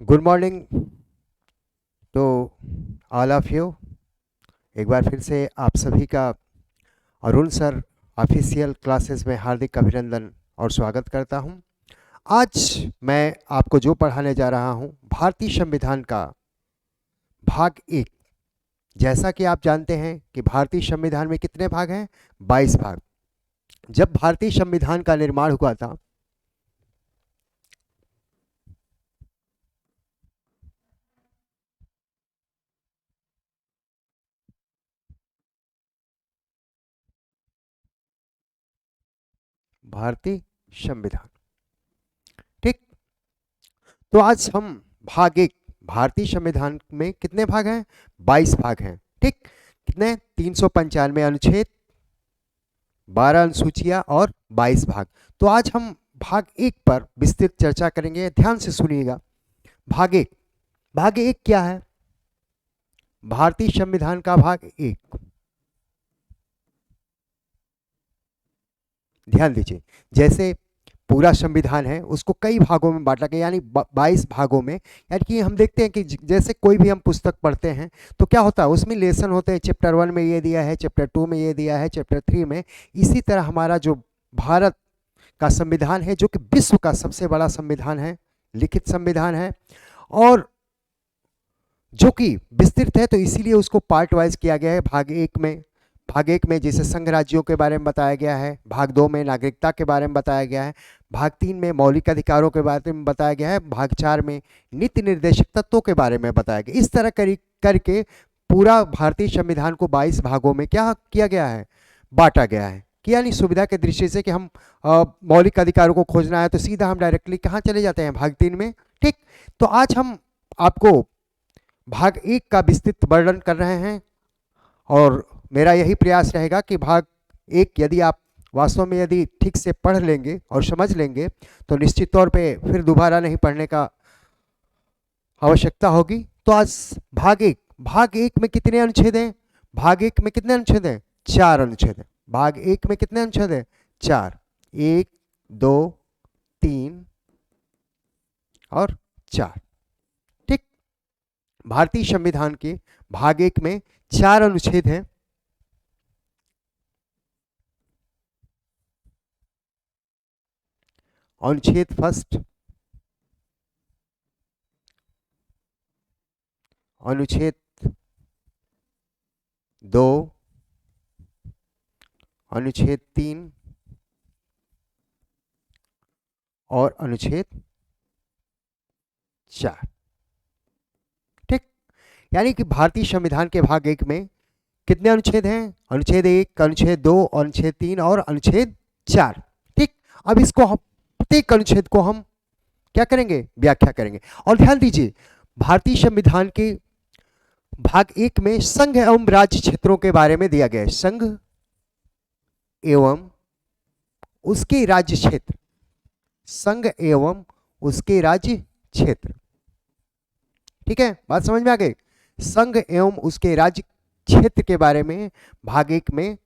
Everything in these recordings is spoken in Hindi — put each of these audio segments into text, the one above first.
Good morning to all of you. एक बार फिर से आप सभी का अरुण सर ऑफिशियल क्लासेस में हार्दिक अभिनंदन और स्वागत करता हूं। आज मैं आपको जो पढ़ाने जा रहा हूं, भारतीय संविधान का भाग एक। जैसा कि आप जानते हैं कि भारतीय संविधान में कितने भाग हैं? 22 भाग। जब भारतीय संविधान का निर्माण हुआ था, भारतीय संविधान, ठीक। तो आज हम भाग एक, भारतीय संविधान में कितने भाग हैं? 22 भाग हैं, ठीक। कितने? 395 अनुच्छेद, 12 अनुसूचियां और 22 भाग। तो आज हम भाग एक पर विस्तृत चर्चा करेंगे। ध्यान से सुनिएगा। भाग एक। भाग एक क्या है? भारतीय संविधान का भाग एक, ध्यान दीजिए। जैसे पूरा संविधान है, उसको कई भागों में बांटा गया, यानी 22 भागों में। यानी कि हम देखते हैं कि जैसे कोई भी हम पुस्तक पढ़ते हैं तो क्या होता है, उसमें लेसन होते हैं। चैप्टर 1 में ये दिया है, चैप्टर 2 में ये दिया है, चैप्टर 3 में। इसी तरह हमारा जो भारत का संविधान है, जो कि विश्व का सबसे बड़ा संविधान है, लिखित संविधान है, और जो कि विस्तृत है, तो इसीलिए उसको पार्ट वाइज किया गया है। भाग एक में जैसे संघ राज्यों के बारे में बताया गया है, भाग दो में नागरिकता के बारे में बताया गया है, भाग तीन में मौलिक अधिकारों के बारे में बताया गया है, भाग चार में नीति निर्देशक तत्वों के बारे में बताया गया। इस तरह करके पूरा भारतीय संविधान को 22 भागों में क्या किया गया है? बांटा गया है। कि यानी सुविधा के दृष्टि से कि हम मौलिक अधिकारों को खोजना है तो सीधा हम डायरेक्टली कहाँ चले जाते हैं? भाग तीन में, ठीक। तो आज हम आपको भाग एक का विस्तृत वर्णन कर रहे हैं, और मेरा यही प्रयास रहेगा कि भाग एक यदि आप वास्तव में यदि ठीक से पढ़ लेंगे और समझ लेंगे तो निश्चित तौर पे फिर दोबारा नहीं पढ़ने का आवश्यकता होगी। तो आज भाग एक में कितने अनुच्छेद हैं? भाग एक में कितने अनुच्छेद हैं? 4 अनुच्छेद हैं। भाग एक में कितने अनुच्छेद हैं? 4। 1, 2, 3 और 4, ठीक। भारतीय संविधान के भाग एक में 4 अनुच्छेद हैं। अनुच्छेद फर्स्ट, अनुच्छेद 2, अनुच्छेद 3 और अनुच्छेद 4, ठीक। यानी कि भारतीय संविधान के भाग एक में कितने अनुच्छेद हैं? अनुच्छेद 1, अनुच्छेद 2, अनुच्छेद 3 और अनुच्छेद 4, ठीक। अब इसको हम प्रत्येक अनुच्छेद को हम क्या करेंगे? व्याख्या करेंगे। और ध्यान दीजिए, भारतीय संविधान के भाग एक में संघ एवं राज्य क्षेत्रों के बारे में दिया गया है। संघ एवं उसके राज्य क्षेत्र, संघ एवं उसके राज्य क्षेत्र, ठीक है। बात समझ में आ गई? संघ एवं उसके राज्य क्षेत्र के बारे में भाग एक में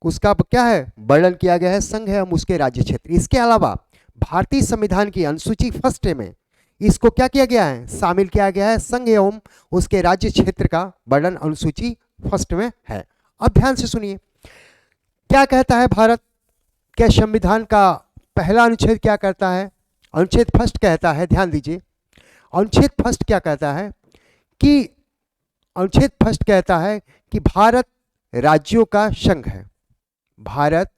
उसका क्या है? वर्णन किया गया है, संघ एवं उसके राज्य क्षेत्र। इसके अलावा भारतीय संविधान की अनुसूची फर्स्ट में इसको क्या किया गया है? शामिल किया गया है। संघ एवं उसके राज्य क्षेत्र का वर्णन अनुसूची फर्स्ट में है। अब ध्यान से सुनिए, क्या कहता है भारत के संविधान का पहला अनुच्छेद? क्या कहता है? अनुच्छेद फर्स्ट कहता है, ध्यान दीजिए, अनुच्छेद फर्स्ट क्या कहता है कि अनुच्छेद फर्स्ट कहता है कि भारत राज्यों का संघ है। भारत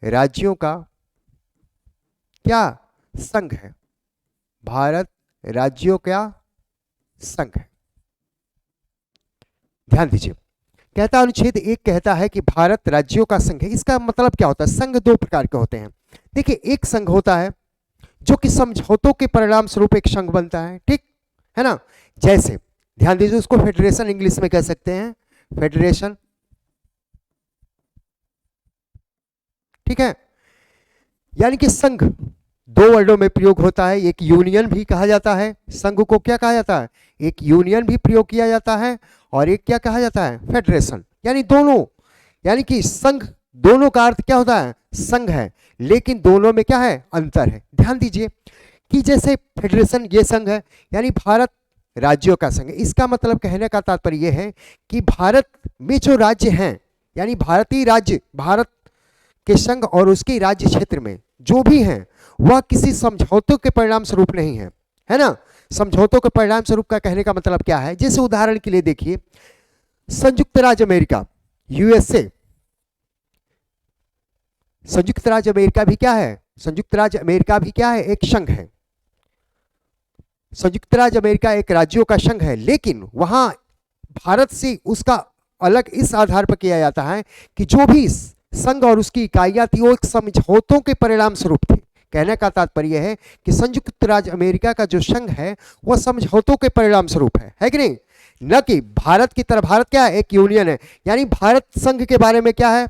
राज्यों का क्या? संघ है। भारत राज्यों का संघ है। ध्यान दीजिए, कहता अनुच्छेद एक कहता है कि भारत राज्यों का संघ है। इसका मतलब क्या होता है? संघ दो प्रकार के होते हैं। देखिए, एक संघ होता है जो कि समझौतों के परिणाम स्वरूप एक संघ बनता है, ठीक है ना। जैसे ध्यान दीजिए, उसको फेडरेशन इंग्लिश में कह सकते हैं, फेडरेशन, ठीक है। यानी कि संघ दो वर्डों में प्रयोग होता है। एक यूनियन भी कहा जाता है, संघ को क्या कहा जाता है? एक यूनियन भी प्रयोग किया जाता है, और एक क्या कहा जाता है? फेडरेशन। यानी दोनों, यानी कि संघ, दोनों का अर्थ क्या होता है? संघ है, लेकिन दोनों में क्या है? अंतर है। ध्यान दीजिए कि जैसे फेडरेशन ये संघ है, यानी भारत राज्यों का संघ है। इसका मतलब कहने का तात्पर्य यह है कि भारत में जो राज्य हैं, यानी भारतीय राज्य, भारत के संघ और उसके राज्य क्षेत्र में जो भी हैं, वह किसी समझौतों के परिणाम स्वरूप नहीं है, है ना। समझौतों के परिणाम स्वरूप का कहने का मतलब क्या है, जैसे उदाहरण के लिए देखिए, संयुक्त राज्य अमेरिका, यूएसए, संयुक्त राज्य अमेरिका भी क्या है, संयुक्त राज्य अमेरिका भी क्या है, एक संघ है। संयुक्त राज्य अमेरिका एक राज्यों का संघ है, लेकिन वहां भारत से उसका अलग इस आधार पर किया जाता है कि जो भी संघ और उसकी इकाइयां थी वो एक समझौतों के परिणाम स्वरूप थी। कहने का तात्पर्य है कि संयुक्त राज्य अमेरिका का जो संघ है वह समझौतों के परिणाम स्वरूप है कि नहीं, न कि भारत की तरह। भारत क्या है, एक यूनियन है, यानी भारत संघ के बारे में क्या है,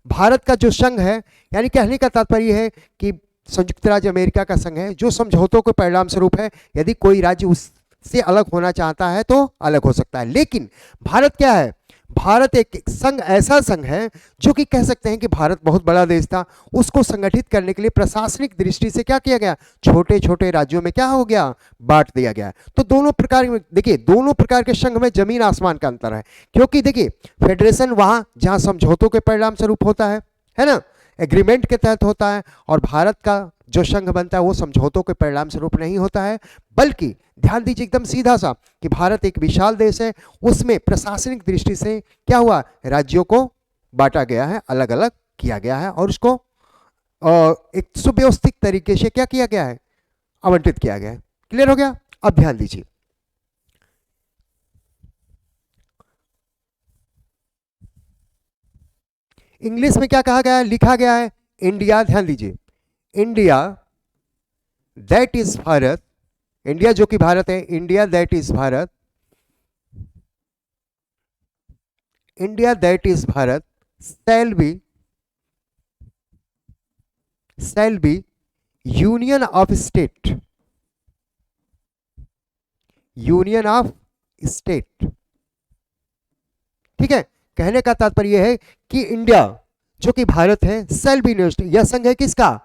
भारत का जो संघ है, यानी कहने का तात्पर्य है कि संयुक्त राज्य अमेरिका का संघ है जो समझौतों के परिणाम स्वरूप है। यदि कोई राज्य उससे अलग होना चाहता है तो अलग हो सकता है, लेकिन भारत क्या है, भारत एक संघ, ऐसा संघ है जो कि कह सकते हैं कि भारत बहुत बड़ा देश था, उसको संगठित करने के लिए प्रशासनिक दृष्टि से क्या किया गया, छोटे छोटे राज्यों में क्या हो गया, बांट दिया गया। तो दोनों प्रकार में देखिए, दोनों प्रकार के संघ में जमीन आसमान का अंतर है, क्योंकि देखिए फेडरेशन वहां जहां समझौतों के परिणाम स्वरूप होता है ना, एग्रीमेंट के तहत होता है, और भारत का जो संघ बनता है वो समझौतों के परिणाम स्वरूप नहीं होता है, बल्कि ध्यान दीजिए एकदम सीधा सा कि भारत एक विशाल देश है, उसमें प्रशासनिक दृष्टि से क्या हुआ, राज्यों को बांटा गया है, अलग अलग किया गया है, और उसको एक सुव्यवस्थित तरीके से क्या किया गया है, आवंटित किया गया है। क्लियर हो गया। अब ध्यान दीजिए, इंग्लिश में क्या कहा गया है, लिखा गया है इंडिया। ध्यान दीजिए, India that is Bharat, India जो कि भारत है, India that is Bharat, India that is Bharat shall be union of state, union of state. ठीक है, कहने का तात्पर्य यह है कि इंडिया जो कि भारत है, shall be यूनियन, यह संघ है किसका,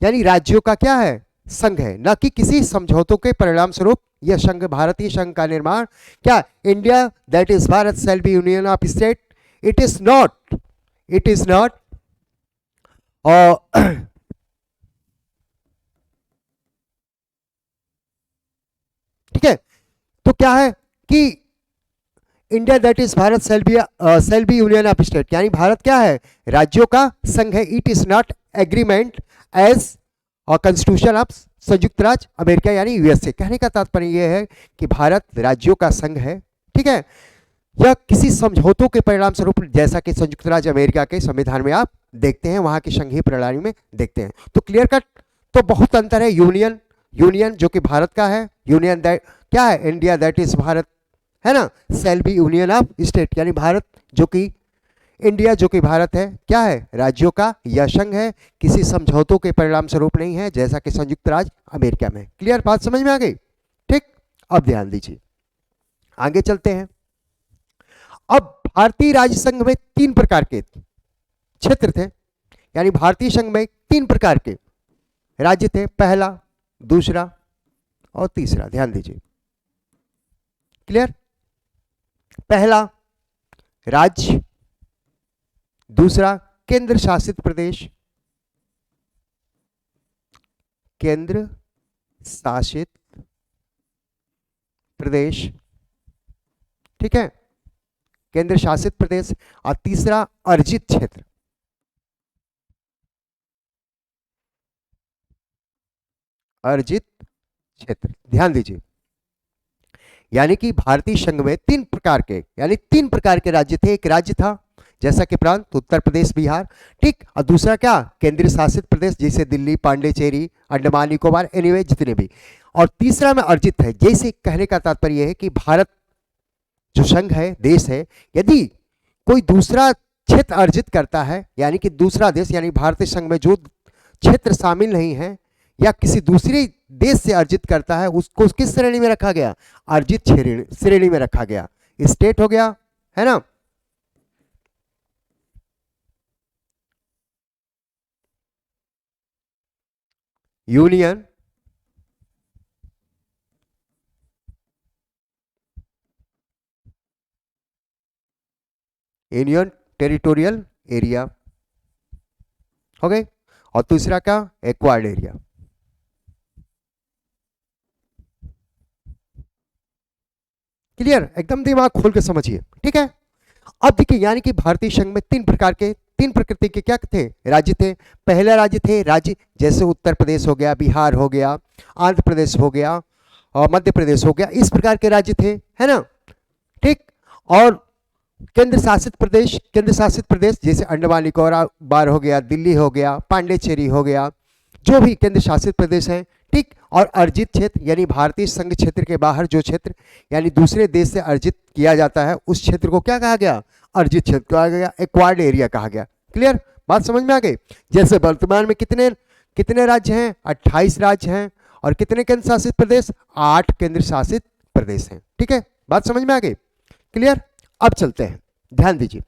यानी राज्यों का क्या है, संघ है, न कि किसी समझौतों के परिणाम स्वरूप यह संघ, भारतीय संघ का निर्माण क्या, India that is Bharat shall be union of state, it is not, it is not ठीक है, तो क्या है कि India that is Bharat shall be union of state, यानी भारत क्या है, राज्यों का संघ है। It is not agreement as और कॉन्स्टिट्यूशन ऑफ संयुक्त राज्य अमेरिका, यानी यूएसए। कहने का तात्पर्य यह है कि भारत राज्यों का संघ है, ठीक है, यह किसी समझौतों के परिणाम स्वरूप, जैसा कि संयुक्त राज्य अमेरिका के संविधान में आप देखते हैं, वहां की संघीय प्रणाली में देखते हैं। तो क्लियर कट, तो बहुत अंतर है। यूनियन, यूनियन जो कि भारत का है, यूनियन दैट क्या है, इंडिया दैट इज भारत, है ना, shall be union of state, यानी भारत जो कि, इंडिया जो कि भारत है, क्या है, राज्यों का यह संघ है, किसी समझौतों के परिणाम स्वरूप नहीं है, जैसा कि संयुक्त राज्य अमेरिका में। क्लियर, बात समझ में आ गई। ठीक, अब ध्यान दीजिए, आगे चलते हैं। अब भारतीय राज्य संघ में तीन प्रकार के क्षेत्र थे, यानी भारतीय संघ में तीन प्रकार के राज्य थे, पहला, दूसरा और तीसरा। ध्यान दीजिए, क्लियर, पहला राज्य, दूसरा केंद्र शासित प्रदेश, केंद्र शासित प्रदेश, ठीक है, केंद्र शासित प्रदेश, और तीसरा अर्जित क्षेत्र। अर्जित क्षेत्र, ध्यान दीजिए, यानी कि भारतीय संघ में तीन प्रकार के, यानी तीन प्रकार के राज्य थे। एक राज्य था जैसा कि प्रांत उत्तर प्रदेश बिहार, ठीक, और दूसरा क्या, केंद्र शासित प्रदेश, जैसे दिल्ली, पांडेचेरी, अंडमान निकोबार, एनीवे जितने भी, और तीसरा में अर्जित है। जैसे कहने का तात्पर्य है कि भारत जो संघ है, देश है, यदि कोई दूसरा क्षेत्र अर्जित करता है, यानी कि दूसरा देश, यानी भारतीय संघ में जो क्षेत्र शामिल नहीं है, या किसी दूसरे देश से अर्जित करता है, उसको किस श्रेणी में रखा गया, अर्जित श्रेणी में रखा गया। स्टेट हो गया, है ना, यूनियन, यूनियन टेरिटोरियल एरिया हो गए, और दूसरा का एक्वायर्ड एरिया। क्लियर, एकदम दिमाग खोल के समझिए, ठीक है। अब देखिए, यानी कि भारतीय संघ में तीन प्रकार के, तीन प्रकृति के क्या थे, राज्य थे। पहला राज्य थे राज्य जैसे उत्तर प्रदेश हो गया, बिहार हो गया, आंध्र प्रदेश हो गया और मध्य प्रदेश हो गया, इस प्रकार के राज्य थे, है ना, ठीक। और केंद्र शासित प्रदेश, केंद्र शासित प्रदेश जैसे अंडमान निकोबार हो गया, दिल्ली हो गया, पांडेचेरी हो गया, जो भी केंद्र शासित प्रदेश हैं, ठीक। और अर्जित क्षेत्र यानी भारतीय संघ क्षेत्र के बाहर जो क्षेत्र यानी दूसरे देश से अर्जित किया जाता है, उस क्षेत्र को क्या कहा गया, अर्जित क्षेत्र कहा गया, एक्वायर्ड एरिया कहा गया। क्लियर, बात समझ में आ गई। जैसे वर्तमान में कितने कितने राज्य हैं, 28 राज्य हैं, और कितने केंद्र शासित प्रदेश, 8 केंद्र शासित प्रदेश हैं, ठीक है, बात समझ में आ गई। क्लियर, अब चलते हैं, ध्यान दीजिए।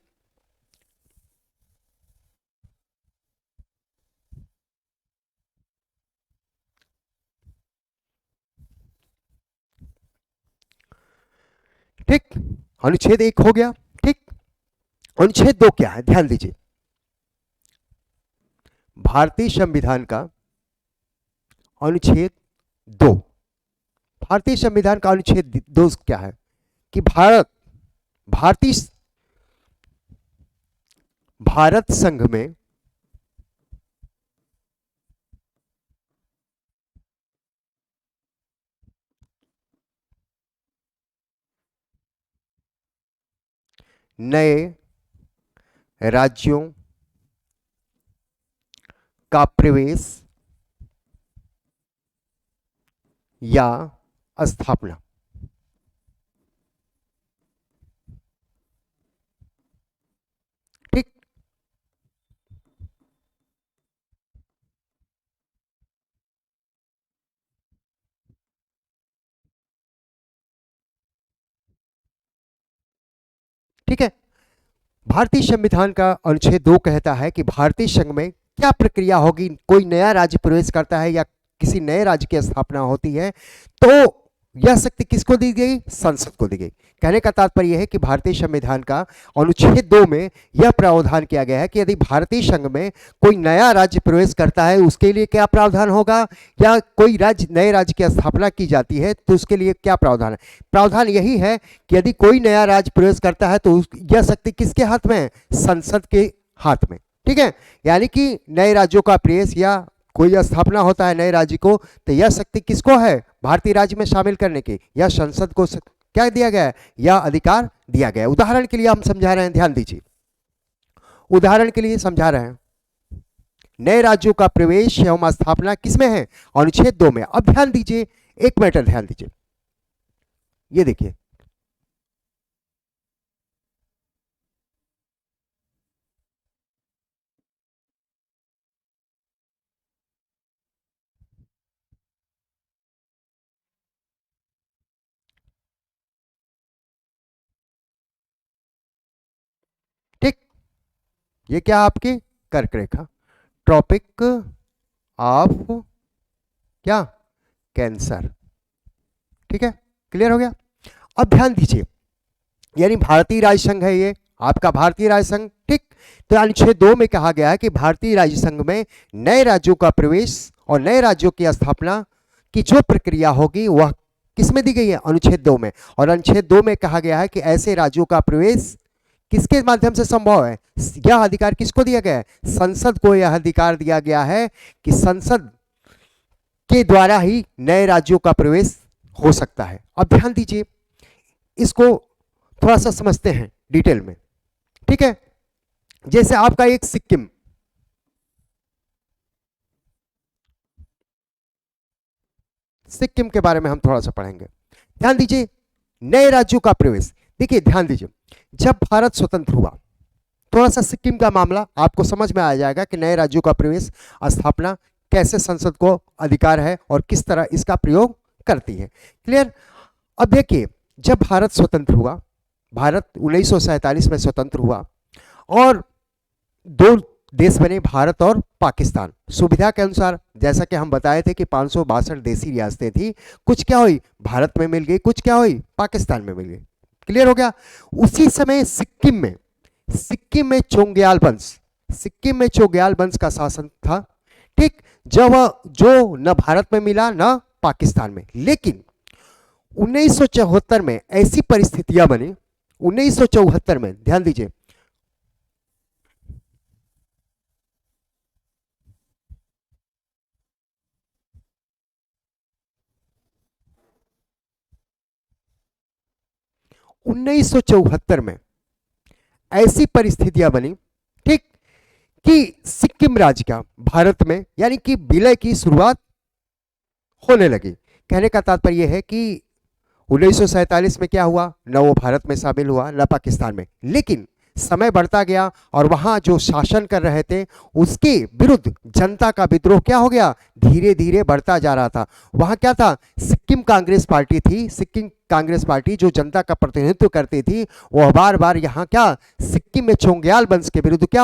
ठीक, अनुच्छेद 1 हो गया, ठीक। अनुच्छेद 2 क्या है, ध्यान दीजिए। भारतीय संविधान का अनुच्छेद 2, भारतीय संविधान का अनुच्छेद 2 क्या है कि भारतीय भारत संघ में नए राज्यों का प्रवेश या स्थापना, ठीक। ठीक है, भारतीय संविधान का अनुच्छेद 2 कहता है कि भारतीय संघ में क्या प्रक्रिया होगी, कोई नया राज्य प्रवेश करता है या किसी नए राज्य की स्थापना होती है, तो यह शक्ति किसको दी गई, संसद को दी गई। कहने का तात्पर्य यह है कि भारतीय संविधान का अनुच्छेद 2 में यह प्रावधान किया गया है कि यदि भारतीय संघ में कोई नया राज्य प्रवेश करता है, उसके लिए क्या प्रावधान होगा, या कोई राज्य नए राज्य की स्थापना की जाती है तो उसके लिए क्या प्रावधान है। प्रावधान यही है कि यदि कोई नया राज्य प्रवेश करता है तो यह शक्ति किसके हाथ में है, संसद के हाथ में, ठीक है। यानी कि नए राज्यों का प्रवेश या कोई स्थापना होता है नए राज्य को, तो यह शक्ति किसको है, भारतीय राज्य में शामिल करने की, या संसद को क्या दिया गया है, यह अधिकार दिया गया है। उदाहरण के लिए हम समझा रहे हैं, ध्यान दीजिए, उदाहरण के लिए समझा रहे हैं, नए राज्यों का प्रवेश एवं स्थापना किसमें है, अनुच्छेद 2 में। अब ध्यान दीजिए, एक मैटर ध्यान दीजिए, ये देखिए, ठीक। ये क्या आपकी कर्क रेखा, ट्रॉपिक ऑफ क्या, कैंसर, ठीक है, क्लियर हो गया। अब ध्यान दीजिए, यानी भारतीय राज्य संघ है ये आपका भारतीय राज्य संघ, ठीक। तो अनुच्छेद 2 में कहा गया है कि भारतीय राज्य संघ में नए राज्यों का प्रवेश और नए राज्यों की स्थापना की जो प्रक्रिया होगी वह किसमें दी गई है, अनुच्छेद 2 में। और अनुच्छेद 2 में कहा गया है कि ऐसे राज्यों का प्रवेश किसके माध्यम से संभव है, यह अधिकार किसको दिया गया है, संसद को यह अधिकार दिया गया है कि संसद के द्वारा ही नए राज्यों का प्रवेश हो सकता है। अब ध्यान दीजिए, इसको थोड़ा सा समझते हैं डिटेल में, ठीक है। जैसे आपका एक सिक्किम, सिक्किम के बारे में हम थोड़ा सा पढ़ेंगे, ध्यान दीजिए, नए राज्यों का प्रवेश। देखिए ध्यान दीजिए, जब भारत स्वतंत्र हुआ, थोड़ा सा सिक्किम का मामला आपको समझ में आ जाएगा कि नए राज्यों का प्रवेश स्थापना कैसे संसद को अधिकार है और किस तरह इसका प्रयोग करती है। क्लियर। अब देखिए, जब भारत स्वतंत्र हुआ, भारत 1947 में स्वतंत्र हुआ और दो देश बने, भारत और पाकिस्तान। सुविधा के अनुसार, जैसा कि हम बताए थे कि 562 देशी रियासतें थी, कुछ क्या हुई भारत में मिल गई, कुछ क्या हुई पाकिस्तान में मिल गई। क्लियर हो गया। उसी समय सिक्किम में, सिक्किम में चोंग्याल वंश, सिक्किम में चोग्याल वंश का शासन था, ठीक, जब जो न भारत में मिला न पाकिस्तान में। लेकिन 1974 में ऐसी परिस्थितियां बनी, 1974 में, ध्यान दीजिए, 1974 में ऐसी परिस्थितियां बनी, ठीक, कि सिक्किम राज्य का भारत में यानी कि विलय की शुरुआत होने लगी। कहने का तात्पर्य यह है कि 1947 में क्या हुआ, न वो भारत में शामिल हुआ न पाकिस्तान में, लेकिन समय बढ़ता गया और वहां जो शासन कर रहे थे उसके विरुद्ध जनता का विद्रोह क्या हो गया, धीरे धीरे बढ़ता जा रहा था। वहां क्या था, सिक्किम कांग्रेस पार्टी थी, सिक्किम कांग्रेस पार्टी जो जनता का प्रतिनिधित्व करती थी, वह बार बार यहाँ क्या, सिक्किम में चोंग्याल वंश के विरुद्ध क्या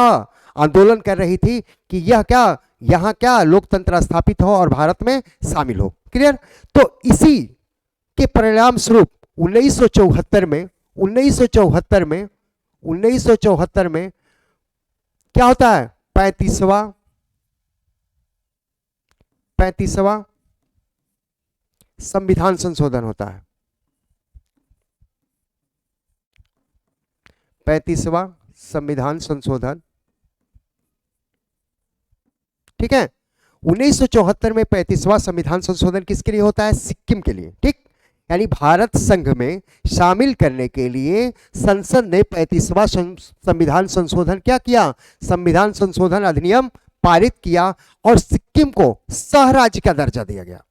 आंदोलन कर रही थी कि यह क्या, यहाँ क्या लोकतंत्र स्थापित हो और भारत में शामिल हो। क्लियर। तो इसी के परिणाम स्वरूप 1974 में 1974 में क्या होता है, 35वां संविधान संशोधन होता है। 35वां संविधान संशोधन, ठीक है। 1974 में 35वां संविधान संशोधन किसके लिए होता है, सिक्किम के लिए, ठीक। यानी भारत संघ में शामिल करने के लिए संसद ने 35वां संविधान संशोधन क्या किया, संविधान संशोधन अधिनियम पारित किया और सिक्किम को सह राज्य का दर्जा दिया गया।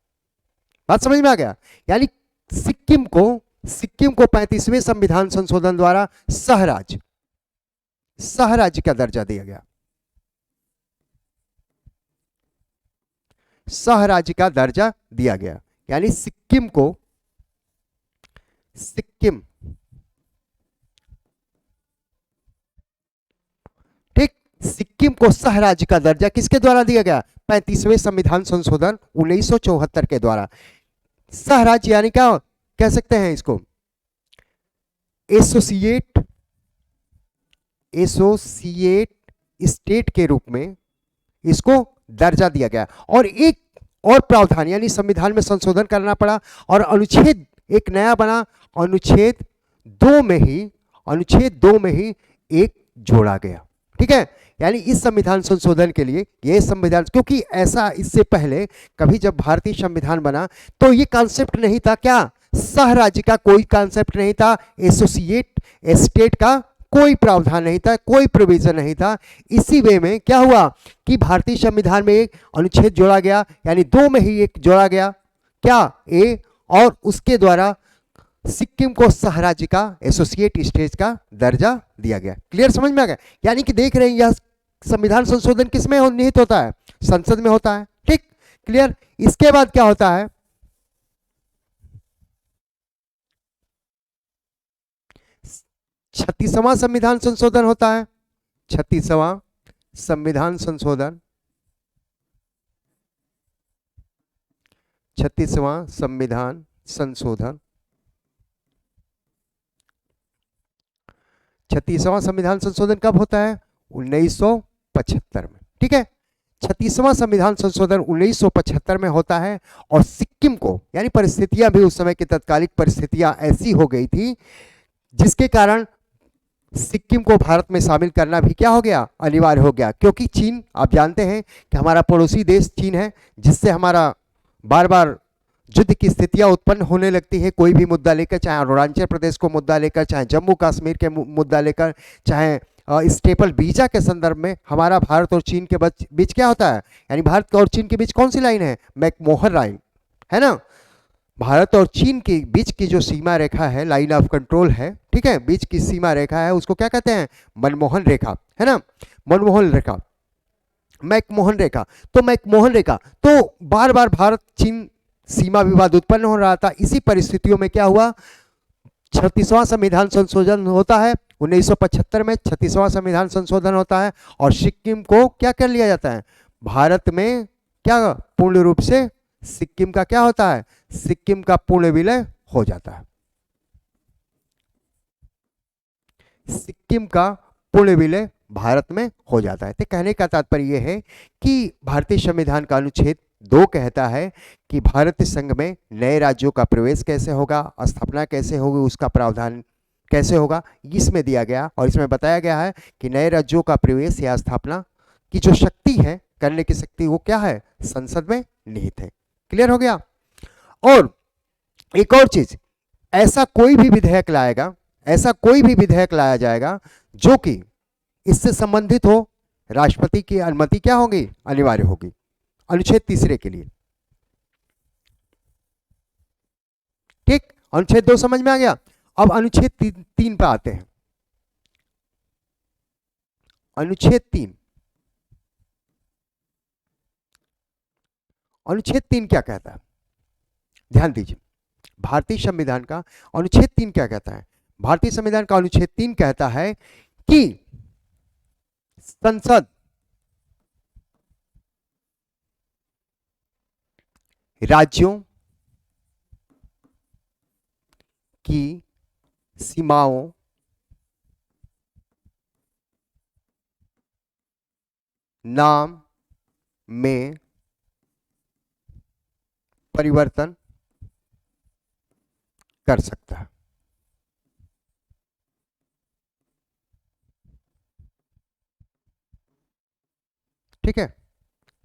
बात समझ में आ गया। यानी सिक्किम को 35वें संविधान संशोधन द्वारा सह राज्य का दर्जा दिया गया, सह राज्य का दर्जा दिया गया। यानी सिक्किम, ठीक, सिक्किम को सह राज्य का दर्जा किसके द्वारा दिया गया, 35वें संविधान संशोधन 1974 के द्वारा। सह राज्य यानी क्या कह सकते हैं इसको, एसोसिएट स्टेट के रूप में इसको दर्जा दिया गया। और एक और प्रावधान यानी संविधान में संशोधन करना पड़ा और अनुच्छेद एक नया बना, अनुच्छेद 2 में ही एक जोड़ा गया, ठीक है। यानी इस संविधान संशोधन के लिए ये संविधान, क्योंकि ऐसा इससे पहले कभी जब भारतीय संविधान बना तो ये कॉन्सेप्ट नहीं था, क्या, सह राज्य का कोई कॉन्सेप्ट नहीं था, एसोसिएट स्टेट का कोई प्रावधान नहीं था, कोई प्रोविजन नहीं था। इसी वे में क्या हुआ कि भारतीय संविधान में एक अनुच्छेद जोड़ा गया, यानी 2 में ही एक जोड़ा गया, क्या, ए, और उसके द्वारा सिक्किम को सह राज्य का, एसोसिएट स्टेट का दर्जा दिया गया। क्लियर, समझ में आ गया। यानी कि देख रहे हैं यह संविधान संशोधन किस में निहित होता है, संसद में होता है, ठीक। क्लियर। इसके बाद क्या होता है, 36वां संविधान संशोधन होता है, 36वां संविधान संशोधन, 36वां संविधान संशोधन, 36वां संविधान संशोधन कब होता है, 1975 में, ठीक है। 36वां संविधान संशोधन 1975 में होता है और सिक्किम को, यानी परिस्थितियां भी उस समय की तत्कालिक परिस्थितियां ऐसी हो गई थी जिसके कारण सिक्किम को भारत में शामिल करना भी क्या हो गया, अनिवार्य हो गया। क्योंकि चीन, आप जानते हैं कि हमारा पड़ोसी देश चीन है, जिससे हमारा बार बार युद्ध की स्थितियां उत्पन्न होने लगती है। कोई भी मुद्दा लेकर, चाहे अरुणाचल प्रदेश को मुद्दा लेकर, चाहे जम्मू कश्मीर के मुद्दा लेकर, चाहे स्टेपल वीजा के संदर्भ में, हमारा भारत और चीन के बीच क्या होता है, यानी भारत और चीन के बीच कौन सी लाइन है, मैकमोहन लाइन है ना। भारत और चीन के बीच की जो सीमा रेखा है, लाइन ऑफ कंट्रोल है, ठीक है, बीच की सीमा रेखा है, उसको क्या कहते हैं, मनमोहन रेखा, है ना, मनमोहन रेखा, मैकमोहन रेखा। तो मैकमोहन रेखा, तो बार बार भारत चीन सीमा विवाद उत्पन्न हो रहा था। इसी परिस्थितियों में क्या हुआ, 36वां संविधान संशोधन होता है 1975 में, 36वां संविधान संशोधन होता है और सिक्किम को क्या कर लिया जाता है, भारत में क्या पूर्ण रूप से सिक्किम का क्या होता है, सिक्किम का पूर्ण विलय हो जाता है, सिक्किम का पूर्ण विलय भारत में हो जाता है। तो कहने का तात्पर्य यह है कि भारतीय संविधान का अनुच्छेद 2 कहता है कि भारतीय संघ में नए राज्यों का प्रवेश कैसे होगा, स्थापना कैसे होगी, उसका प्रावधान कैसे होगा, इसमें दिया गया। और इसमें बताया गया है कि नए राज्यों का प्रवेश या स्थापना की जो शक्ति है, करने की शक्ति, वो क्या है, संसद में निहित है। क्लियर हो गया। और एक और चीज, ऐसा कोई भी विधेयक लाएगा, ऐसा कोई भी विधेयक लाया जाएगा जो कि इससे संबंधित हो, राष्ट्रपति की अनुमति क्या होगी, अनिवार्य होगी, अनुच्छेद 3 के लिए। ठीक, अनुच्छेद 2 समझ में आ गया। अब अनुच्छेद 3 पर आते हैं। अनुच्छेद 3, अनुच्छेद 3 क्या कहता है, ध्यान दीजिए। भारतीय संविधान का अनुच्छेद 3 क्या कहता है? भारतीय संविधान का अनुच्छेद 3 कहता है कि संसद राज्यों की सीमाओं नाम में परिवर्तन कर सकता है। ठीक है,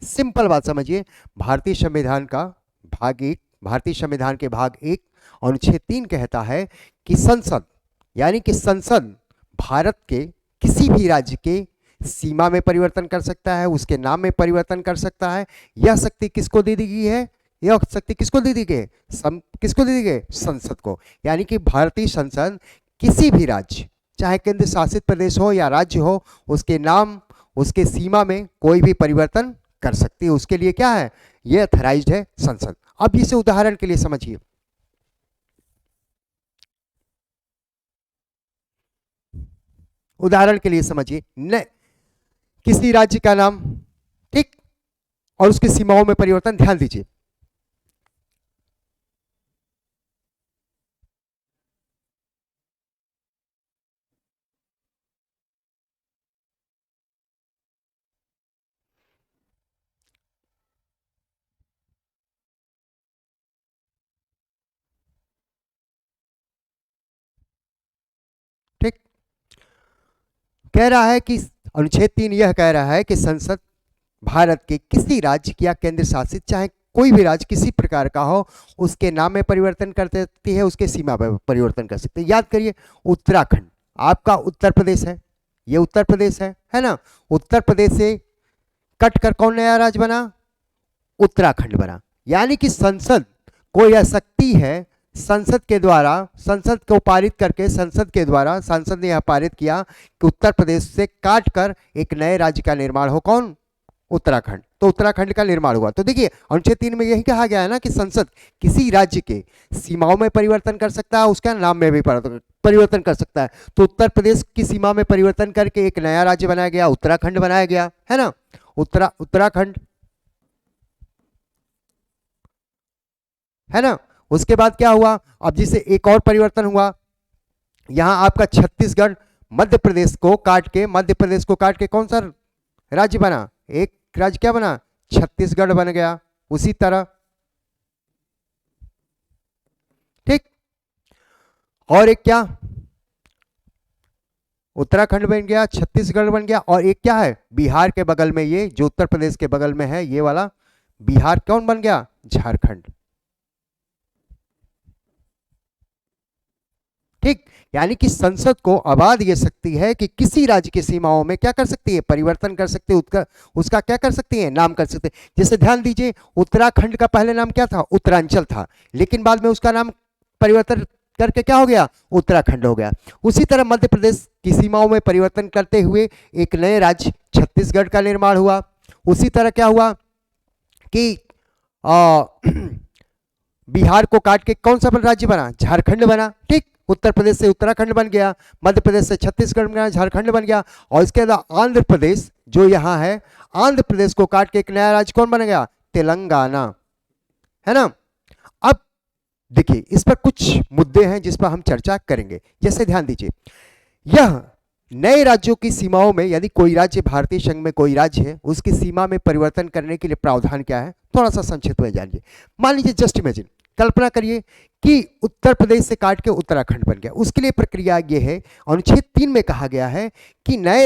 सिंपल बात समझिए। भारतीय संविधान का भाग 1, भारतीय संविधान के भाग 1 अनुच्छेद 3 कहता है कि संसद, यानी कि संसद भारत के किसी भी राज्य के सीमा में परिवर्तन कर सकता है, उसके नाम में परिवर्तन कर सकता है। यह शक्ति किसको दे दी गई है? यह शक्ति किसको दे दी गई? किसको दे दी गई? संसद को। यानी कि भारतीय संसद किसी भी राज्य, चाहे केंद्र शासित प्रदेश हो या राज्य हो, उसके नाम, उसके सीमा में कोई भी परिवर्तन कर सकती है। उसके लिए क्या है? यह अथराइज्ड है संसद। अब इसे उदाहरण के लिए समझिए। उदाहरण के लिए समझिए, किसी राज्य का नाम, ठीक, और उसकी सीमाओं में परिवर्तन। ध्यान दीजिए, ठीक, कह रहा है कि अनुच्छेद 3 यह कह रहा है कि संसद भारत के किसी राज्य या केंद्र शासित, चाहे कोई भी राज्य किसी प्रकार का हो, उसके नाम में परिवर्तन कर सकती है, उसके सीमा पर परिवर्तन कर सकते हैं। याद करिए, उत्तराखंड आपका उत्तर प्रदेश है, ये उत्तर प्रदेश है ना। उत्तर प्रदेश से कट कर कौन नया राज्य बना? उत्तराखंड बना। यानी कि संसद को यह शक्ति है, संसद के द्वारा, संसद को पारित करके, संसद के द्वारा, संसद ने यह पारित किया कि उत्तर प्रदेश से काट कर एक नए राज्य का निर्माण हो। कौन? उत्तराखंड। तो उत्तराखंड का निर्माण हुआ। तो देखिए, अनुच्छेद 3 में यही कहा गया है ना कि संसद किसी राज्य के सीमाओं में परिवर्तन कर सकता है, उसका नाम में भी परिवर्तन कर सकता है। तो उत्तर प्रदेश की सीमा में परिवर्तन करके एक नया राज्य बनाया गया, उत्तराखंड बनाया गया, है ना। उत्तराखंड, है ना। उसके बाद क्या हुआ? अब जिसे एक और परिवर्तन हुआ, यहां आपका छत्तीसगढ़, मध्य प्रदेश को काट के, मध्य प्रदेश को काट के कौन सा राज्य बना? एक राज्य क्या बना? छत्तीसगढ़ बन गया। उसी तरह, ठीक, और एक क्या? उत्तराखंड बन गया, छत्तीसगढ़ बन गया, और एक क्या है? बिहार के बगल में, ये जो उत्तर प्रदेश के बगल में है, ये वाला बिहार कौन बन गया? झारखंड। ठीक, यानी कि संसद को आबाद ये शक्ति है कि किसी राज्य की सीमाओं में क्या कर सकती है? परिवर्तन कर सकती है, उसका क्या कर सकती है? नाम कर सकते हैं। जैसे ध्यान दीजिए, उत्तराखंड का पहले नाम क्या था? उत्तरांचल था, लेकिन बाद में उसका नाम परिवर्तन करके क्या हो गया? उत्तराखंड हो गया। उसी तरह मध्य प्रदेश की सीमाओं में परिवर्तन करते हुए एक नए राज्य छत्तीसगढ़ का निर्माण हुआ। उसी तरह क्या हुआ कि बिहार को काट के कौन सा राज्य बना? झारखंड बना। ठीक, उत्तर प्रदेश से उत्तराखंड बन गया, मध्य प्रदेश से छत्तीसगढ़ बन गया, झारखंड बन गया, और इसके अलावा आंध्र प्रदेश जो यहाँ है, आंध्र प्रदेश को काट के एक नया राज्य कौन बन गया? तेलंगाना, है ना। अब देखिए, इस पर कुछ मुद्दे हैं जिस पर हम चर्चा करेंगे। जैसे ध्यान दीजिए, यह नए राज्यों की सीमाओं में यदि कोई राज्य भारतीय संघ में कोई राज्य है उसकी सीमा में परिवर्तन करने के लिए प्रावधान क्या है, थोड़ा सा संक्षिप्त में जानिए। मान लीजिए, जस्ट इमेजिन, कल्पना करिए कि उत्तर प्रदेश से काट के उत्तराखंड बन गया। उसके लिए प्रक्रिया ये है, अनुच्छेद 3 में कहा गया है कि नए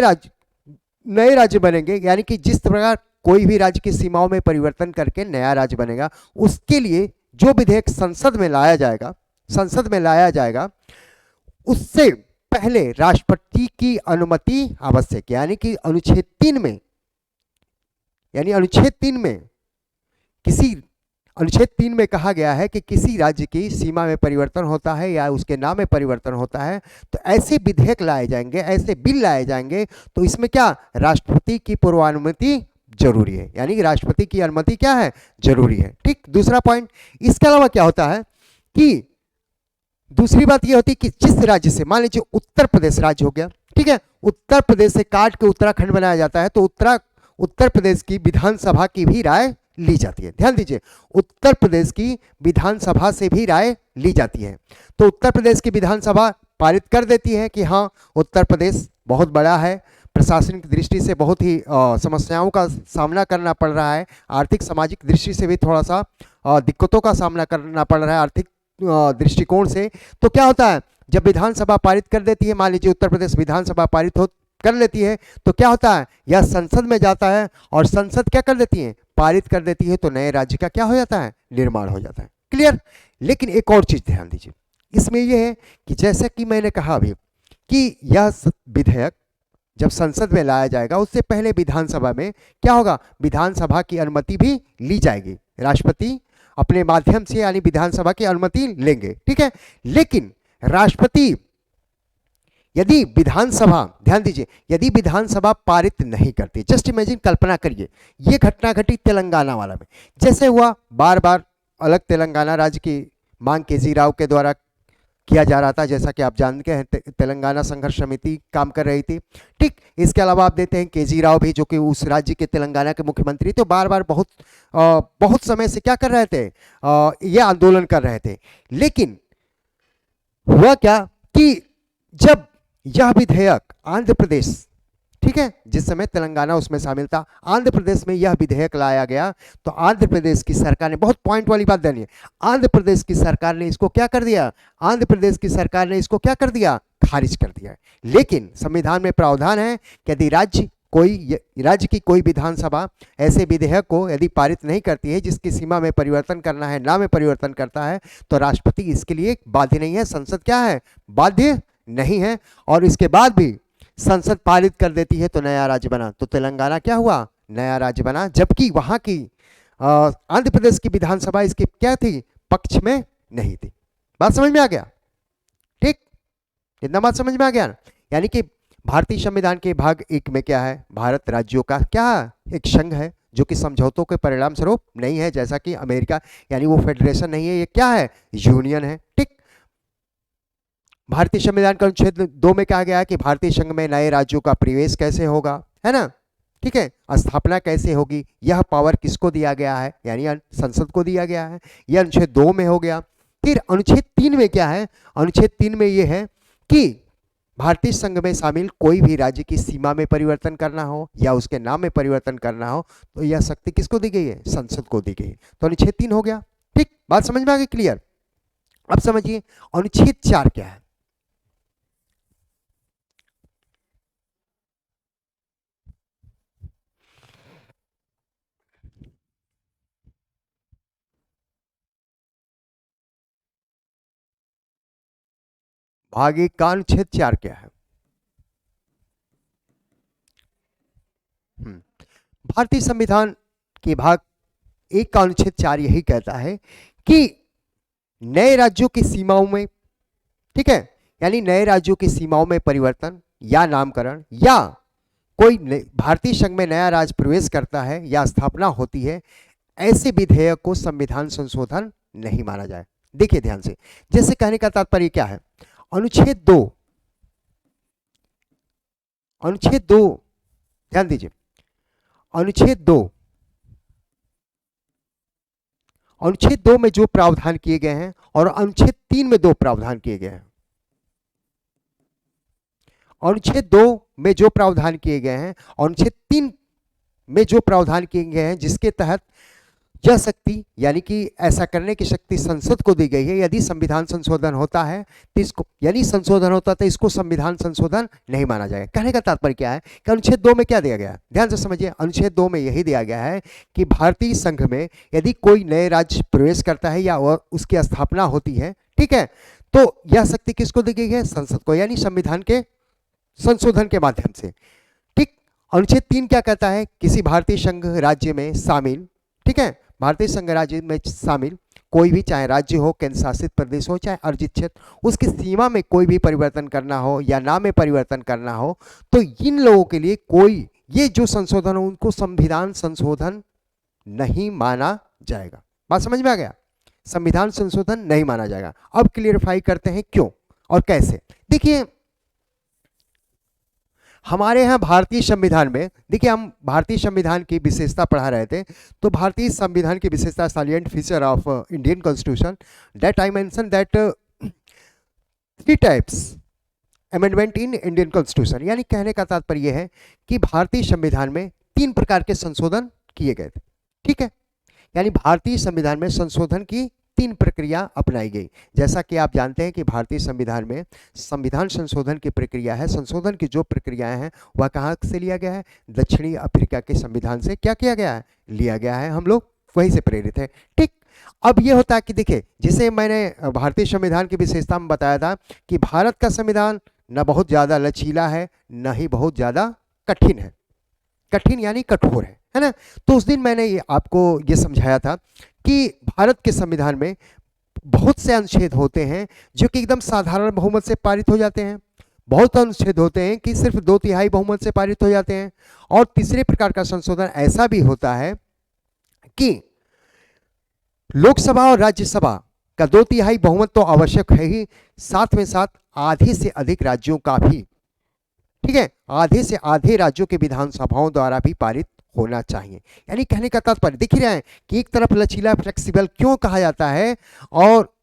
राज्य बनेंगे, यानी कि जिस प्रकार कोई भी राज्य की सीमाओं में परिवर्तन करके नया राज्य बनेगा, उसके लिए जो विधेयक संसद में लाया जाएगा उससे पहले राष्ट्रपति की अनुमति आवश्यक। अनुच्छेद 3 में कहा गया है कि किसी राज्य की सीमा में परिवर्तन होता है या उसके नाम में परिवर्तन होता है तो ऐसे विधेयक लाए जाएंगे, ऐसे बिल लाए जाएंगे, तो इसमें क्या, राष्ट्रपति की पूर्वानुमति जरूरी है, यानी कि राष्ट्रपति की अनुमति क्या है, जरूरी है। ठीक, दूसरा पॉइंट, इसके अलावा क्या होता है कि दूसरी बात यह होती है कि जिस राज्य से, मान लीजिए उत्तर प्रदेश राज्य हो गया, ठीक है, उत्तर प्रदेश से काट के उत्तराखंड बनाया जाता है, तो उत्तर प्रदेश की विधानसभा की भी राय ली जाती है। ध्यान दीजिए, उत्तर प्रदेश की विधानसभा से भी राय ली जाती है। तो उत्तर प्रदेश की विधानसभा पारित कर देती है कि हाँ, उत्तर प्रदेश बहुत बड़ा है, प्रशासनिक दृष्टि से बहुत ही समस्याओं का सामना करना पड़ रहा है, आर्थिक सामाजिक दृष्टि से भी थोड़ा सा दिक्कतों का सामना करना पड़ रहा है आर्थिक दृष्टिकोण से। तो क्या होता है, जब विधानसभा पारित कर देती है, मान लीजिए उत्तर प्रदेश विधानसभा पारित हो कर लेती है, तो क्या होता है, यह संसद में जाता है और संसद क्या कर देती है, पारित कर देती है, तो नए राज्य का क्या हो जाता है, निर्माण हो जाता है। क्लियर। लेकिन एक और चीज ध्यान दीजिए, इसमें यह है कि जैसे कि मैंने कहा अभी कि यह विधेयक जब संसद में लाया जाएगा उससे पहले विधानसभा में क्या होगा, विधानसभा की अनुमति भी ली जाएगी, राष्ट्रपति अपने माध्यम से यानी विधानसभा की अनुमति लेंगे। ठीक है, लेकिन राष्ट्रपति यदि विधानसभा, ध्यान दीजिए, यदि विधानसभा पारित नहीं करती, जस्ट इमेजिन, कल्पना करिए, ये घटना घटी तेलंगाना वाला में, जैसे हुआ बार बार अलग तेलंगाना राज्य की मांग केजरीवाल के द्वारा किया जा रहा था, जैसा कि आप जानते हैं तेलंगाना संघर्ष समिति काम कर रही थी। ठीक, इसके अलावा आप देते हैं केजरीवाल भी, जो कि उस राज्य के तेलंगाना के मुख्यमंत्री, तो बार बार बहुत समय से क्या कर रहे थे, ये आंदोलन कर रहे थे। लेकिन हुआ क्या कि जब यह विधेयक आंध्र प्रदेश, ठीक है, जिस समय तेलंगाना उसमें शामिल था, आंध्र प्रदेश में यह विधेयक लाया गया, तो आंध्र प्रदेश की सरकार ने, बहुत पॉइंट वाली बात जानिए, आंध्र प्रदेश की सरकार ने इसको क्या कर दिया, खारिज कर दिया। लेकिन संविधान में प्रावधान है कि यदि राज्य की कोई विधानसभा ऐसे विधेयक को यदि पारित नहीं करती है जिसकी सीमा में परिवर्तन करना है, नाम में परिवर्तन करता है, तो राष्ट्रपति इसके लिए बाध्य नहीं है, संसद क्या है, बाध्य नहीं है। और इसके बाद भी संसद पारित कर देती है तो नया राज्य बना, तो तेलंगाना क्या हुआ, नया राज्य बना, जबकि वहां की आंध्र प्रदेश की विधानसभा इसके क्या थी, पक्ष में नहीं थी। बात समझ में आ गया? ठीक, इतना बात समझ में आ गया ना? यानी कि भारतीय संविधान के भाग 1 में क्या है, भारत राज्यों का क्या एक संघ है जो कि समझौतों के परिणाम स्वरूप नहीं है, जैसा कि अमेरिका, यानी वो फेडरेशन नहीं है, ये क्या है, यूनियन है। ठीक, भारतीय संविधान का अनुच्छेद 2 में कहा गया है कि भारतीय संघ में नए राज्यों का प्रवेश कैसे होगा, है ना, ठीक है, स्थापना कैसे होगी, यह पावर किसको दिया गया है, यानी संसद को दिया गया है, यह अनुच्छेद 2 में हो गया। फिर अनुच्छेद 3 में क्या है, अनुच्छेद 3 में यह है कि भारतीय संघ में शामिल कोई भी राज्य की सीमा में परिवर्तन करना हो या उसके नाम में परिवर्तन करना हो, तो यह शक्ति किसको दी गई है, संसद को दी गई है। तो अनुच्छेद 3 हो गया। ठीक, बात समझ में आ गई, क्लियर। अब समझिए अनुच्छेद 4 क्या है। भाग 1 का अनुच्छेद 4 क्या है? भारतीय संविधान के भाग 1 का अनुच्छेद 4 यही कहता है कि नए राज्यों की सीमाओं में, ठीक है, यानी नए राज्यों की सीमाओं में परिवर्तन या नामकरण या कोई भारतीय संघ में नया राज्य प्रवेश करता है या स्थापना होती है, ऐसे विधेयक को संविधान संशोधन नहीं माना जाए। देखिए ध्यान से, जैसे कहने का तात्पर्य क्या है, अनुच्छेद 2, ध्यान दीजिए, अनुच्छेद 2 में जो प्रावधान किए गए हैं और अनुच्छेद 3 में 2 प्रावधान किए गए हैं। अनुच्छेद 2 में जो प्रावधान किए गए हैं, अनुच्छेद 3 में जो प्रावधान किए गए हैं, जिसके तहत यह शक्ति यानी कि ऐसा करने की शक्ति संसद को दी गई है। यदि संविधान संशोधन होता है तो इसको, यानी संशोधन होता है तो इसको संविधान संशोधन नहीं माना जाएगा। कहने का तात्पर्य क्या है कि अनुच्छेद 2 में क्या दिया गया है, ध्यान से समझिए। अनुच्छेद 2 में यही दिया गया है कि भारतीय संघ में यदि कोई नए राज्य प्रवेश करता है या उसकी स्थापना होती है, ठीक है, तो यह शक्ति किसको दी गई है, संसद को, यानी संविधान के संशोधन के माध्यम से। ठीक। अनुच्छेद 3 क्या कहता है, किसी भारतीय संघ राज्य में शामिल, ठीक है, भारतीय संघ राज्य में शामिल कोई भी, चाहे राज्य हो, केंद्र शासित प्रदेश हो, चाहे अर्जित क्षेत्र, उसकी सीमा में कोई भी परिवर्तन करना हो या नाम में परिवर्तन करना हो, तो इन लोगों के लिए कोई ये जो संशोधन हो उनको संविधान संशोधन नहीं माना जाएगा। बात समझ में आ गया, संविधान संशोधन नहीं माना जाएगा। अब क्लियरिफाई करते हैं क्यों और कैसे। देखिए हमारे यहाँ भारतीय संविधान में, देखिए हम भारतीय संविधान की विशेषता पढ़ा रहे थे, तो भारतीय संविधान की विशेषता salient feature of Indian constitution that I mention that 3 types amendment in Indian constitution, यानी कहने का तात्पर्य है कि भारतीय संविधान में 3 प्रकार के संशोधन किए गए थे। ठीक है, यानी भारतीय संविधान में संशोधन की 3 प्रक्रिया अपनाई गई। जैसा कि आप जानते हैं कि भारतीय संविधान में संविधान संशोधन की प्रक्रिया है, संशोधन की जो प्रक्रियाएं हैं वह कहाँ से लिया गया है, दक्षिणी अफ्रीका के संविधान से क्या किया गया है, लिया गया है, हम लोग वहीं से प्रेरित है। ठीक। अब ये होता है कि देखिए, जिसे मैंने भारतीय संविधान की विशेषता में बताया था कि भारत का संविधान न बहुत ज़्यादा लचीला है, न ही बहुत ज़्यादा कठिन है। कठिन यानी कठोर है ना। तो उस दिन मैंने आपको ये समझाया था कि भारत के संविधान में बहुत से अनुच्छेद होते हैं जो कि एकदम साधारण बहुमत से पारित हो जाते हैं, बहुत अनुच्छेद होते हैं कि सिर्फ 2/3 बहुमत से पारित हो जाते हैं, और तीसरे प्रकार का संशोधन ऐसा भी होता है कि लोकसभा और राज्यसभा का 2/3 बहुमत तो आवश्यक है ही, साथ में साथ आधे से अधिक राज्यों का भी, ठीक है, आधे से आधे राज्यों के विधानसभाओं द्वारा भी पारित होना चाहिए। यानी कहने का तात्पर्य दिख रहा है कि एक तरफ लचीला फ्लेक्सिबल क्यों कहा जाता है, और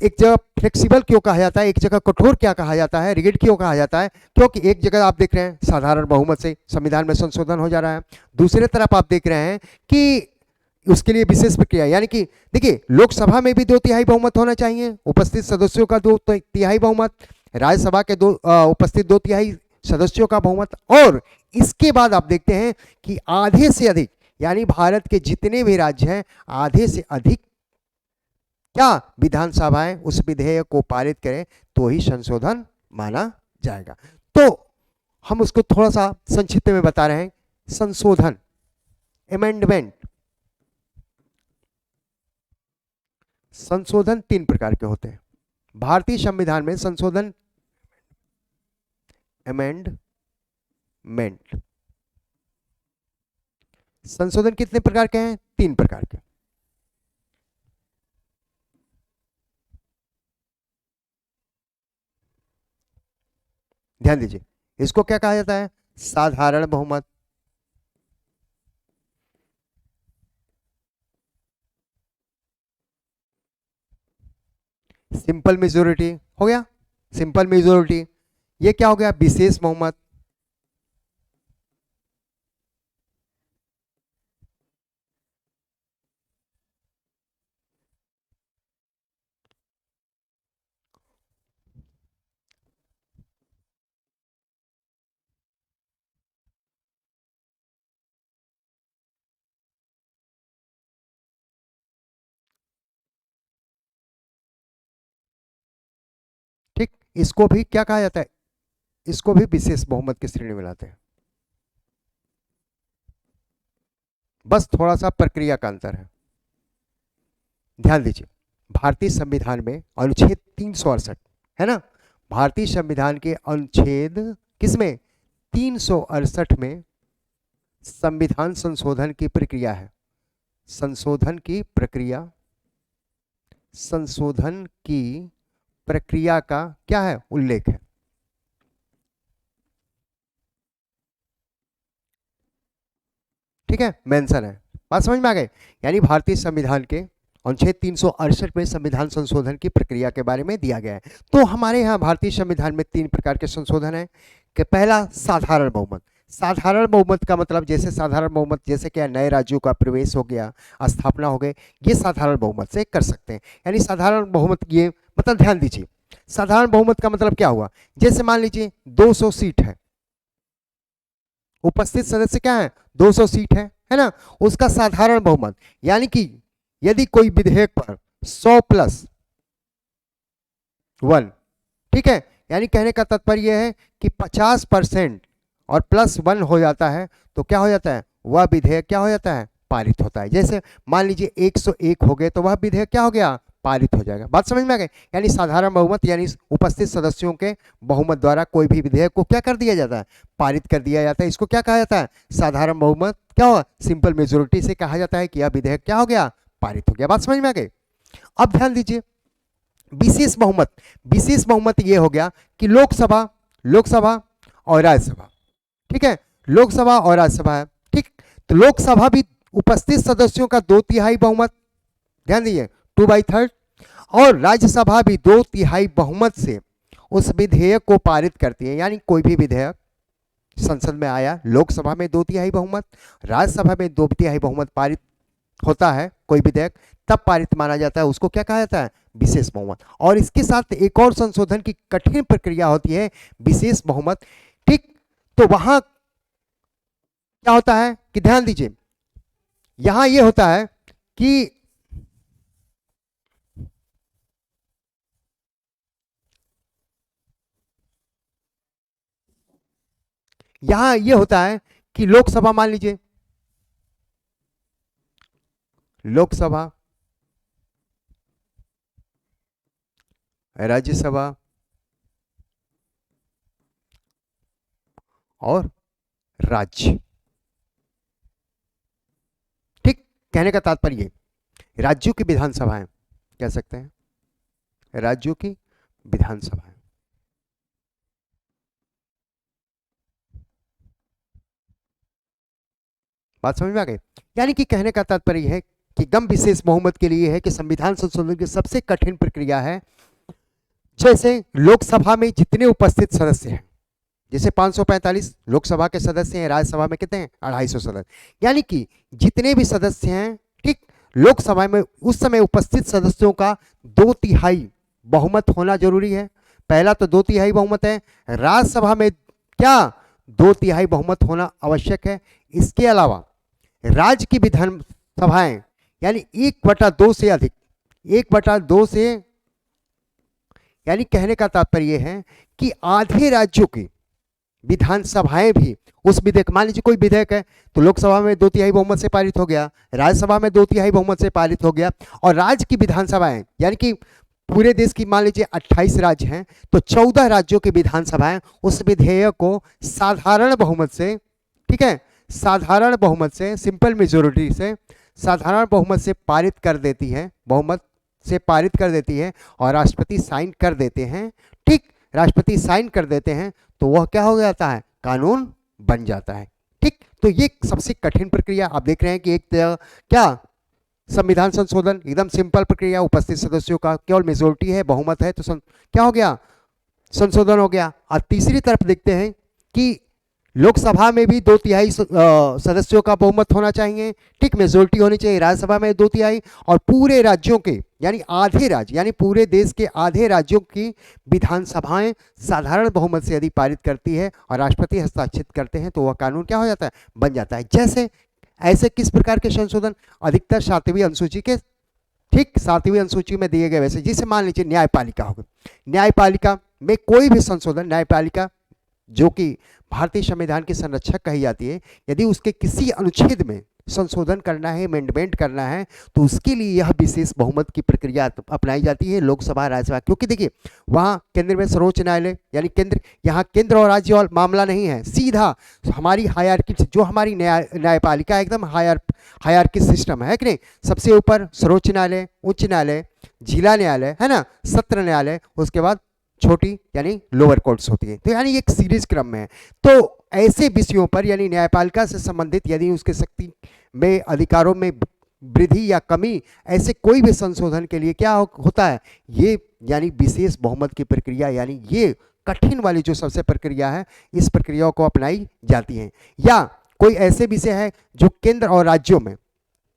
एक जगह फ्लेक्सिबल क्यों कहा जाता है, एक जगह कठोर क्या कहा जाता है, रिगिड क्यों कहा जाता है, क्योंकि एक जगह आप देख रहे हैं साधारण बहुमत से संविधान में संशोधन हो जा रहा है, दूसरे तरफ आप देख रहे हैं कि उसके लिए विशेष प्रक्रिया, यानी कि देखिए लोकसभा में भी 2/3 बहुमत होना चाहिए, उपस्थित सदस्यों का 2/3 बहुमत, राज्यसभा के उपस्थित 2/3 सदस्यों का बहुमत, और इसके बाद आप देखते हैं कि आधे से अधिक, यानी भारत के जितने भी राज्य हैं आधे से अधिक क्या विधानसभाएं उस विधेयक को पारित करें तो ही संशोधन माना जाएगा। तो हम उसको थोड़ा सा संक्षिप्त में बता रहे हैं। संशोधन, अमेंडमेंट, संशोधन 3 प्रकार के होते हैं भारतीय संविधान में। संशोधन, अमेंडमेंट, संशोधन कितने प्रकार के हैं, 3 प्रकार के। ध्यान दीजिए, इसको क्या कहा जाता है, साधारण बहुमत, सिंपल मेजोरिटी हो गया, सिंपल मेजोरिटी, ये क्या हो गया, विशेष बहुमत, ठीक। इसको भी क्या कहा जाता है, इसको भी विशेष बहुमत की श्रेणी में लाते हैं। बस थोड़ा सा प्रक्रिया का अंतर है। ध्यान दीजिए, भारतीय संविधान में अनुच्छेद 368 है ना, भारतीय संविधान के अनुच्छेद किसमें, 368 में संविधान संशोधन की प्रक्रिया है। संशोधन की प्रक्रिया, संशोधन की प्रक्रिया का क्या है, उल्लेख है। ठीक है, मेंशन है। बात समझ में आ गई। यानी भारतीय संविधान के अनुच्छेद 368 में संविधान संशोधन की प्रक्रिया के बारे में दिया गया है। तो हमारे यहाँ भारतीय संविधान में 3 प्रकार के संशोधन है कि पहला साधारण बहुमत। साधारण बहुमत का मतलब जैसे साधारण बहुमत जैसे क्या नए राज्यों का प्रवेश हो गया, स्थापना हो गई, ये साधारण बहुमत से कर सकते हैं। यानी साधारण बहुमत ये मतलब ध्यान दीजिए, साधारण बहुमत का मतलब क्या हुआ, जैसे मान लीजिए 200 सीट है, उपस्थित सदस्य क्या है 200 सीट है ना, उसका साधारण बहुमत यानी कि यदि कोई विधेयक पर 100+1, ठीक है, यानी कहने का तात्पर्य यह है कि 50% और +1 हो जाता है तो क्या हो जाता है, वह विधेयक क्या हो जाता है, पारित होता है। जैसे मान लीजिए 101 हो गए तो वह विधेयक क्या हो गया, पारित हो जाएगा। बात समझ में आ गई। यानी साधारण बहुमत यानी उपस्थित सदस्यों के बहुमत द्वारा कोई भी विधेयक को क्या कर दिया जाता है, पारित कर दिया जाता है। इसको क्या कहा जाता है, साधारण बहुमत। क्या हुआ, सिंपल मेजोरिटी से कहा जाता है कि यह विधेयक क्या हो गया, पारित हो गया। बात समझ में आ गई। अब ध्यान दीजिए विशेष बहुमत। विशेष बहुमत ये हो गया कि लोकसभा और राज्यसभा, ठीक है, लोकसभा और राज्यसभा है, ठीक। तो लोकसभा भी उपस्थित सदस्यों का 2/3 बहुमत, ध्यान दीजिए 2/3, और राज्यसभा भी 2/3 बहुमत से उस विधेयक को पारित करती है। यानी कोई भी विधेयक संसद में आया, लोकसभा में 2/3 बहुमत, राज्यसभा में 2/3 बहुमत पारित होता है कोई विधेयक, तब पारित माना जाता है, उसको क्या कहा जाता है, विशेष बहुमत। और इसके साथ एक और संशोधन की कठिन प्रक्रिया होती है, विशेष बहुमत, ठीक। तो वहां क्या होता है कि ध्यान दीजिए, यहां यह होता है कि यहां यह होता है कि लोकसभा, मान लीजिए लोकसभा, राज्यसभा और राज्य, ठीक। कहने का तात्पर्य राज्यों की विधानसभाएं, कह सकते हैं राज्यों की विधानसभाएं। बात समझ में आ गई। यानी कि कहने का तात्पर्य है कि एकदम विशेष बहुमत के लिए है कि संविधान संशोधन की सबसे कठिन प्रक्रिया है, जैसे लोकसभा में जितने उपस्थित सदस्य हैं, जैसे 545 लोकसभा के सदस्य हैं, राज्यसभा में कितने हैं 250 सदस्य, यानी कि जितने भी सदस्य हैं, ठीक, लोकसभा में उस समय उपस्थित सदस्यों का 2/3 बहुमत होना जरूरी है। पहला तो 2/3 बहुमत है, राज्यसभा में क्या 2/3 बहुमत होना आवश्यक है। इसके अलावा राज्य की विधानसभाएं यानी 1/2 से अधिक, 1/2 से, यानी कहने का तात्पर्य है कि आधे राज्यों की विधानसभाएं भी उस विधेयक, मान लीजिए कोई विधेयक है तो लोकसभा में 2/3 बहुमत से पारित हो गया, राज्यसभा में 2/3 बहुमत से पारित हो गया, और राज्य की विधानसभाएं यानी कि पूरे देश की मान लीजिए 28 राज्य हैं तो 14 राज्यों की विधानसभाएं उस विधेयक को साधारण बहुमत से, ठीक है, साधारण बहुमत से, सिंपल मेजोरिटी से, साधारण बहुमत से पारित कर देती है, बहुमत से पारित कर देती है, और राष्ट्रपति साइन कर देते हैं, ठीक। राष्ट्रपति साइन कर देते हैं तो वह क्या हो जाता है, कानून बन जाता है, ठीक। तो ये सबसे कठिन प्रक्रिया आप देख रहे हैं कि एक क्या संविधान संशोधन एकदम सिंपल प्रक्रिया, उपस्थित सदस्यों का केवल मेजोरिटी है, बहुमत है, तो क्या हो गया, संशोधन हो गया। और तीसरी तरफ देखते हैं कि लोकसभा में भी 2/3 सदस्यों का बहुमत होना चाहिए, ठीक, मेजोरिटी होनी चाहिए, राज्यसभा में 2/3, और पूरे राज्यों के यानी आधे राज्य यानी पूरे देश के आधे राज्यों की विधानसभाएं साधारण बहुमत से यदि पारित करती है और राष्ट्रपति हस्ताक्षरित करते हैं तो वह कानून क्या हो जाता है, बन जाता है। जैसे ऐसे किस प्रकार के संशोधन, अधिकतर 7वीं अनुसूची के, ठीक, 7वीं अनुसूची में दिए गए वैसे, जिसे मान लीजिए न्यायपालिका होगा, न्यायपालिका में कोई भी संशोधन, न्यायपालिका जो कि भारतीय संविधान की संरक्षक कही जाती है, यदि उसके किसी अनुच्छेद में संशोधन करना है, अमेंडमेंट करना है, तो उसके लिए यह विशेष बहुमत की प्रक्रिया अपनाई जाती है, लोकसभा राज्यसभा। क्योंकि देखिए वहाँ केंद्र में सर्वोच्च न्यायालय यानी केंद्र, यहाँ केंद्र और राज्य और मामला नहीं है, सीधा हमारी हायरार्की, जो हमारी न्यायपालिका एकदम हायरार्की सिस्टम है कि नहीं, सबसे ऊपर सर्वोच्च न्यायालय, उच्च न्यायालय, जिला न्यायालय, है ना, सत्र न्यायालय, उसके बाद छोटी यानी लोअर कोर्ट्स होती है। तो यानी एक सीरीज क्रम में है। तो ऐसे विषयों पर यानी न्यायपालिका से संबंधित यदि उसके शक्ति में, अधिकारों में वृद्धि या कमी, ऐसे कोई भी संशोधन के लिए क्या होता है, ये यानी विशेष बहुमत की प्रक्रिया, यानी ये कठिन वाली जो सबसे प्रक्रिया है, इस प्रक्रिया को अपनाई जाती है। या कोई ऐसे विषय है जो केंद्र और राज्यों में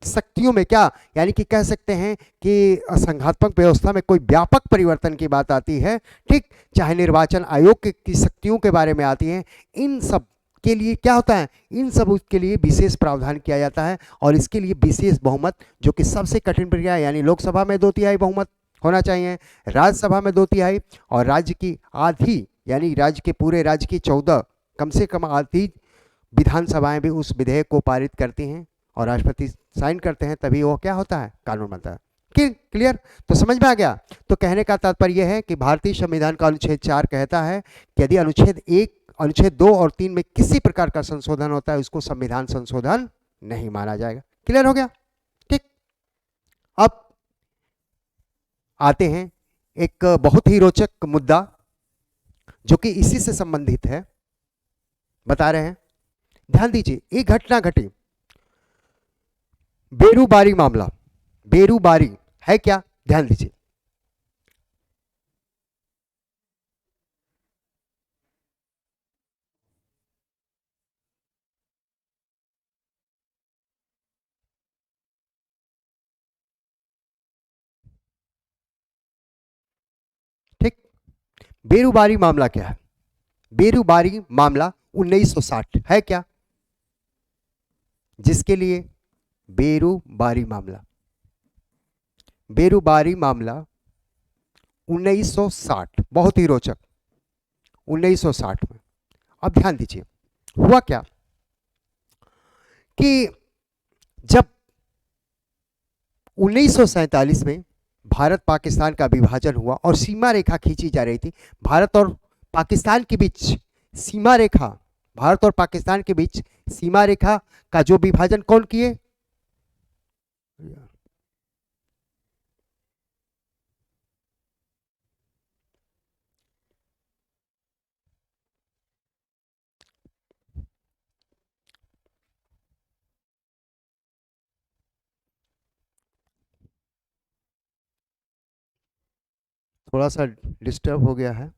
शक्तियों में क्या, यानी कि कह सकते हैं कि संघात्मक व्यवस्था में कोई व्यापक परिवर्तन की बात आती है, ठीक, चाहे निर्वाचन आयोग की शक्तियों के बारे में आती है, इन सब के लिए क्या होता है, इन सब के लिए विशेष प्रावधान किया जाता है। और इसके लिए विशेष बहुमत, जो कि सबसे कठिन प्रक्रिया है, यानी लोकसभा में 2/3 बहुमत होना चाहिए, राज्यसभा में 2/3, और राज्य की आधी, यानी राज्य के पूरे राज्य की 14 कम से कम आधी विधानसभाएं भी उस विधेयक को पारित करती हैं और राष्ट्रपति साइन करते हैं, तभी वो क्या होता है, कानून बनता है। क्लियर? तो समझ में आ गया? तो कहने का तात्पर्य यह है कि भारतीय संविधान का अनुच्छेद 4 कहता है कि यदि अनुच्छेद 1, अनुच्छेद 2 और 3 में किसी प्रकार का संशोधन होता है, उसको संविधान संशोधन नहीं माना जाएगा। क्लियर हो गया? ठीक। अब आते हैं एक बहुत ही रोचक मुद्दा जो कि इसी से संबंधित है, बता रहे हैं, ध्यान दीजिए। एक घटना घटी, बेरूबारी मामला। बेरूबारी है क्या? ध्यान दीजिए। ठीक, बेरूबारी मामला क्या है? बेरूबारी मामला 1960 है क्या? जिसके लिए बेरूबारी मामला, बेरूबारी मामला 1960, बहुत ही रोचक, 1960 में। अब ध्यान दीजिए, हुआ क्या कि जब 1947 में भारत पाकिस्तान का विभाजन हुआ और सीमा रेखा खींची जा रही थी, भारत और पाकिस्तान के बीच सीमा रेखा, भारत और पाकिस्तान के बीच सीमा रेखा का जो विभाजन कौन किए? थोड़ा सा डिस्टर्ब हो गया है।